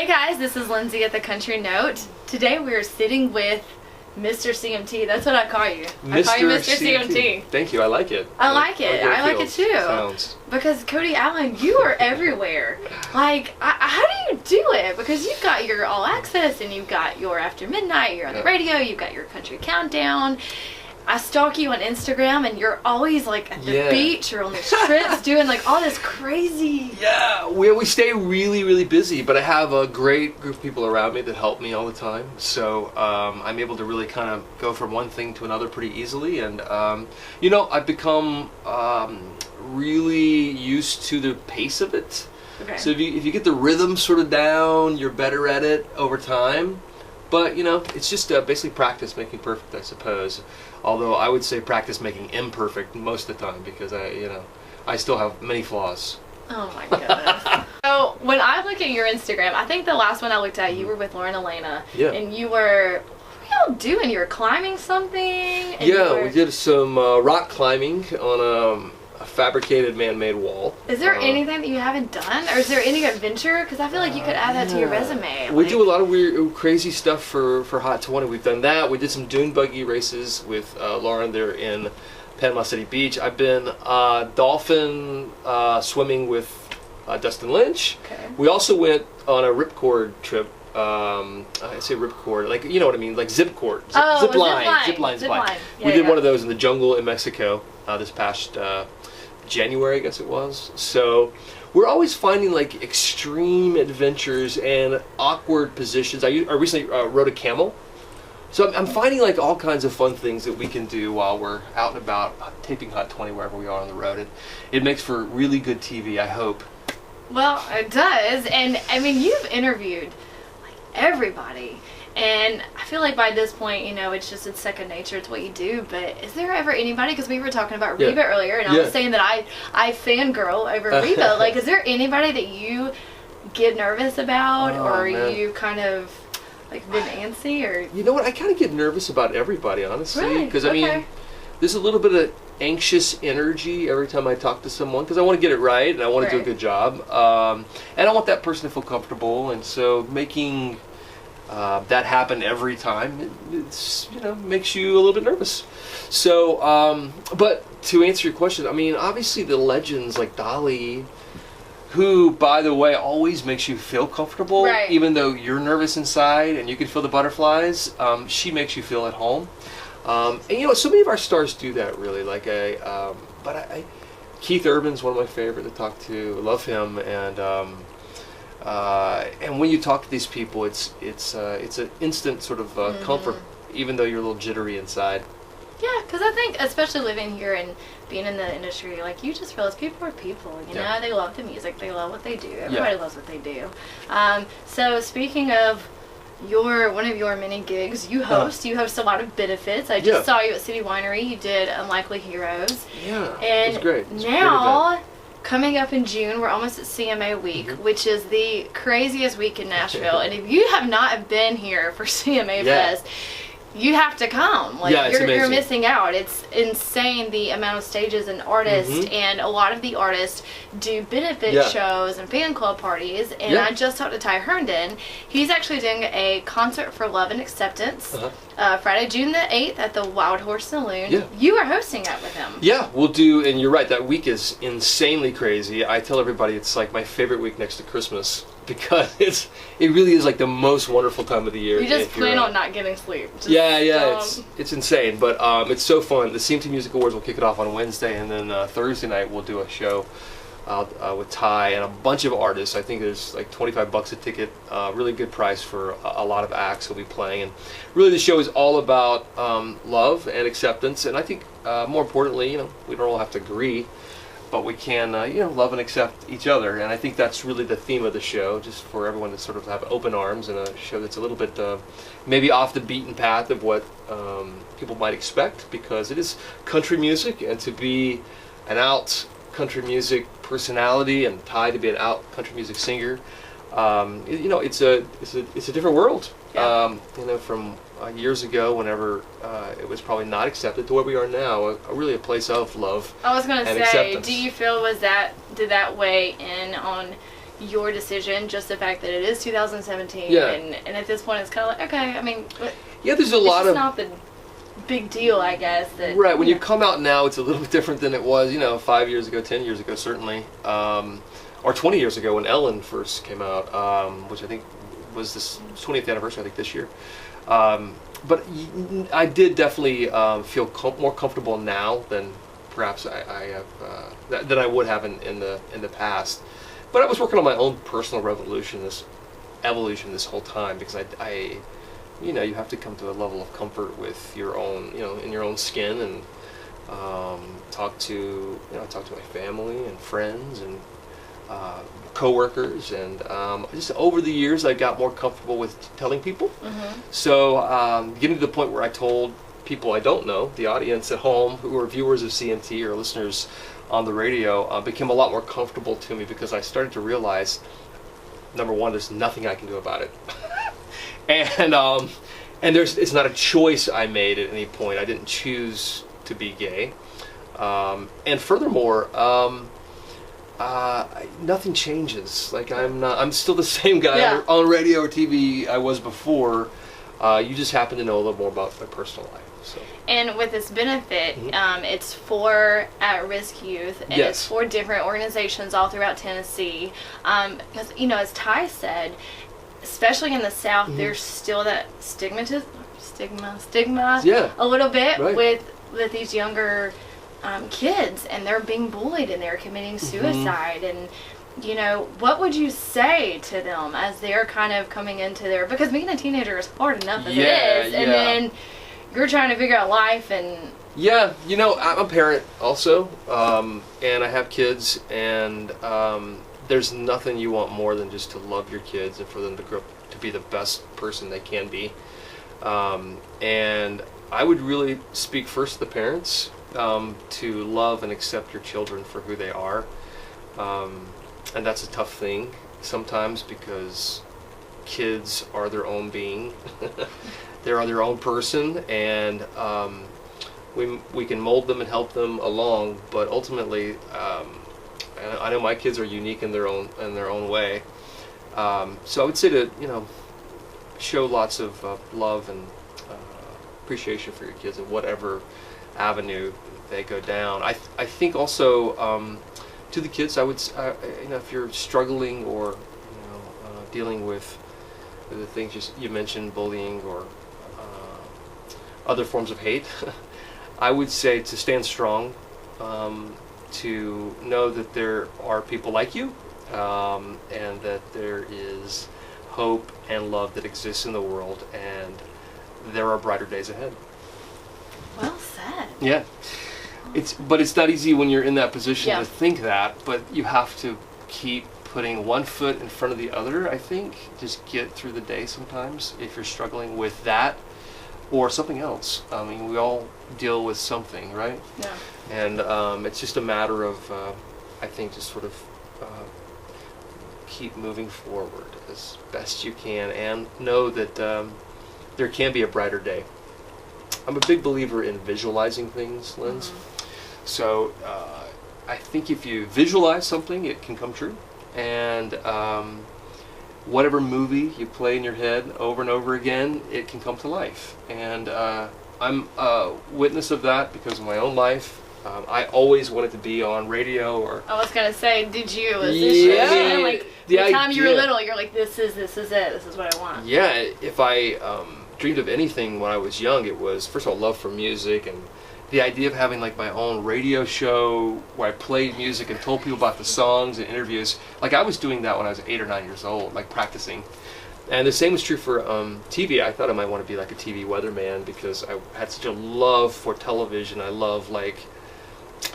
Hey guys, this is Lindsay at the Country Note. Today we are sitting with Mr. CMT. That's what I call you. I call you Mr. CMT. Thank you. I like it. I like it. I like it too. Sounds. Because Cody Allen, you are everywhere. Like, how do you do it? Because you've got your All Access and you've got your After Midnight. You're on the radio. You've got your Country Countdown. I stalk you on Instagram and you're always like at the beach or on these trips doing like all this crazy. Yeah, we stay really busy, but I have a great group of people around me that help me all the time. So I'm able to really kind of go from one thing to another pretty easily. And, I've become really used to the pace of it. Okay. So if you get the rhythm sort of down, you're better at it over time. But, it's just basically practice making perfect, I suppose. Although I would say practice making imperfect most of the time because I still have many flaws. Oh my goodness. So when I look at your Instagram, I think the last one I looked at, you were with Lauren Elena. Yeah. And you were, what were y'all doing? You were climbing something? And we did some rock climbing on a fabricated man-made wall. Is there anything that you haven't done? Or is there any adventure? Because I feel like you could add that to your resume. We do a lot of weird, crazy stuff for Hot 20. We've done that. We did some dune buggy races with Lauren there in Panama City Beach. I've been dolphin swimming with Dustin Lynch. Okay. We also went on a ripcord trip. I say ripcord, like, you know what I mean, like zip cord. Zip line. Yeah, we did one of those in the jungle in Mexico this past January, I guess it was. So we're always finding like extreme adventures and awkward positions. I recently rode a camel. So I'm finding like all kinds of fun things that we can do while we're out and about taping Hot 20 wherever we are on the road. It makes for really good TV, I hope. Well, it does. And I mean, you've interviewed like everybody. And I feel like by this point, it's second nature. It's what you do. But is there ever anybody, because we were talking about Reba earlier, and I was saying that I fangirl over Reba. Like, is there anybody that you get nervous about, or you kind of like been antsy, or? You know what? I kind of get nervous about everybody, honestly. Because Really? I mean, there's a little bit of anxious energy every time I talk to someone because I want to get it right and I want to do a good job, and I want that person to feel comfortable. And so making that happen every time, it's makes you a little bit nervous. So, but to answer your question, I mean, obviously the legends like Dolly, who, by the way, always makes you feel comfortable, even though you're nervous inside and you can feel the butterflies. She makes you feel at home, and so many of our stars do that really. Like Keith Urban's one of my favorite to talk to. I love him, and when you talk to these people, it's an instant sort of comfort, even though you're a little jittery inside. Yeah, because I think, especially living here and being in the industry, like, you just realize people are people, they love the music, they love what they do, everybody loves what they do. So speaking of one of your many gigs, you host a lot of benefits. I just saw you at City Winery, you did Unlikely Heroes. Yeah, and it was great. Now, coming up in June, we're almost at CMA week, which is the craziest week in Nashville. And if you have not been here for CMA Fest, you have to come. Like, you're missing out. It's insane the amount of stages and artists, and a lot of the artists do benefit shows and fan club parties. And I just talked to Ty Herndon. He's actually doing a concert for Love and Acceptance Friday, June the 8th at the Wild Horse Saloon. Yeah. You are hosting that with him. Yeah, we'll do, and you're right, that week is insanely crazy. I tell everybody it's like my favorite week next to Christmas, because it really is like the most wonderful time of the year. You just plan on not getting sleep. It's insane, but it's so fun. The CMT Music Awards will kick it off on Wednesday, and then Thursday night we'll do a show with Ty and a bunch of artists. I think there's like $25 a ticket, really good price for a lot of acts who'll be playing. And really the show is all about love and acceptance, and I think more importantly, we don't all have to agree, but we can, love and accept each other. And I think that's really the theme of the show, just for everyone to sort of have open arms, and a show that's a little bit maybe off the beaten path of what people might expect, because it is country music, and to be an out country music personality and Ty to be an out country music singer, it's a different world. From years ago, whenever it was probably not accepted, to where we are now, really a place of love. I was going to say, acceptance. Do you feel did that weigh in on your decision, just the fact that it is 2017. Yeah. And at this point, it's kind of like, okay, I mean, yeah, there's a lot of... not the big deal, I guess. That, right, when you come out now, it's a little bit different than it was, 5 years ago, 10 years ago, certainly. Or 20 years ago when Ellen first came out, which I think was this 20th anniversary, I think, this year. But I did definitely feel more comfortable now than perhaps I have than I would have in the past. But I was working on my own personal evolution this whole time, because I you have to come to a level of comfort with your own, in your own skin, and talk to my family and friends and coworkers, and just over the years I got more comfortable with telling people. Mm-hmm. So getting to the point where I told people I don't know, the audience at home who are viewers of CMT or listeners on the radio, became a lot more comfortable to me, because I started to realize, number one, there's nothing I can do about it. and it's not a choice I made at any point. I didn't choose to be gay. And furthermore, nothing changes. Like, I'm still the same guy on radio or TV I was before. You just happen to know a little more about my personal life. So. And with this benefit, it's for at-risk youth, and it's for different organizations all throughout Tennessee. Because, as Ty said, especially in the South, there's still that stigma a little bit with these younger kids, and they're being bullied and they're committing suicide. And what would you say to them as they're kind of coming into because being a teenager is hard enough as it is, and then you're trying to figure out life. And I'm a parent also, and I have kids, and there's nothing you want more than just to love your kids and for them to grow up to be the best person they can be. And I would really speak first to the parents, to love and accept your children for who they are. And that's a tough thing sometimes, because kids are their own being. They're their own person, and we can mold them and help them along, but ultimately, I know my kids are unique in their own way. So I would say to show lots of love and appreciation for your kids in whatever avenue they go down. I think also to the kids, I would if you're struggling or dealing with the things you mentioned, bullying or other forms of hate, I would say to stand strong, to know that there are people like you, and that there is hope and love that exists in the world, and there are brighter days ahead. Well said. Yeah. But it's not easy when you're in that position to think that, but you have to keep putting one foot in front of the other, I think. Just get through the day sometimes if you're struggling with that or something else. I mean, we all deal with something, right? Yeah. And it's just a matter of, I think, just sort of keep moving forward as best you can, and know that there can be a brighter day. I'm a big believer in visualizing things, Linz. So I think if you visualize something, it can come true. And whatever movie you play in your head over and over again, it can come to life. And I'm a witness of that because of my own life. I always wanted to be on radio. Or I was gonna say, did you? Was this like the time you were little? You're like, this is it. This is what I want. Yeah. If I dreamed of anything when I was young, it was, first of all, love for music, and the idea of having like my own radio show where I played music and told people about the songs and interviews. Like, I was doing that when I was 8 or 9 years old, like practicing. And the same was true for TV. I thought I might want to be like a TV weatherman because I had such a love for television. I love like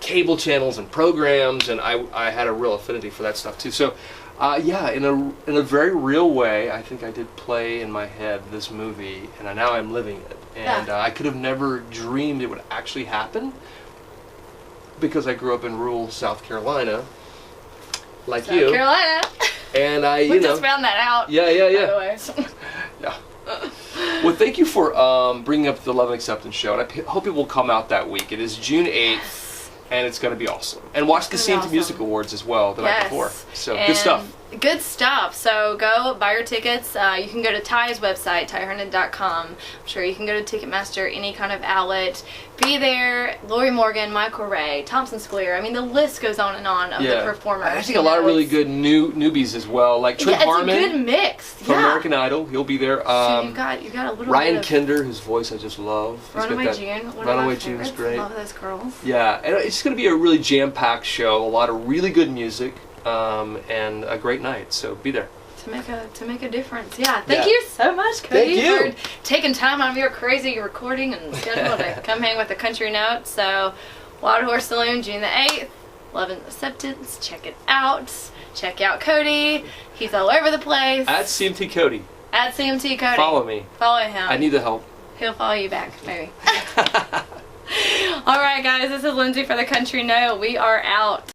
cable channels and programs, and I had a real affinity for that stuff too. So yeah, in a very real way, I think I did play in my head this movie, and now I'm living it. And I could have never dreamed it would actually happen because I grew up in rural South Carolina, like you. South Carolina. And I, we just found that out. Yeah. By the way. Yeah. Well, thank you for bringing up the Love and Acceptance show, and I hope it will come out that week. It is June 8th, and it's going to be awesome. And watch the CMT Music Awards as well the night before. So, good stuff. Good stuff. So go buy your tickets. You can go to Ty's website, tyhernan.com. I'm sure you can go to Ticketmaster, any kind of outlet. Be there. Lori Morgan, Michael Ray, Thompson Square. I mean, the list goes on and on of the performers. I think a lot of really good newbies as well, like Trent Harmon. It's a good mix. From American Idol, he'll be there. So you got a little Ryan bit of Kinder, whose voice I just love. Runaway June. Runaway June's great. Love those girls. Yeah, and it's going to be a really jam-packed show. A lot of really good music. And a great night, so be there to make a difference. Thank you so much, Cody, for taking time out of your crazy recording and schedule to come hang with the Country Note. So Wild Horse Saloon, June the 8th, Love and Acceptance. Check it out. Check out Cody. He's all over the place. At CMT Cody. At CMT Cody. Follow me. Follow him. I need the help. He'll follow you back, maybe. All right, guys, this is Lindsay for the Country Note. We are out.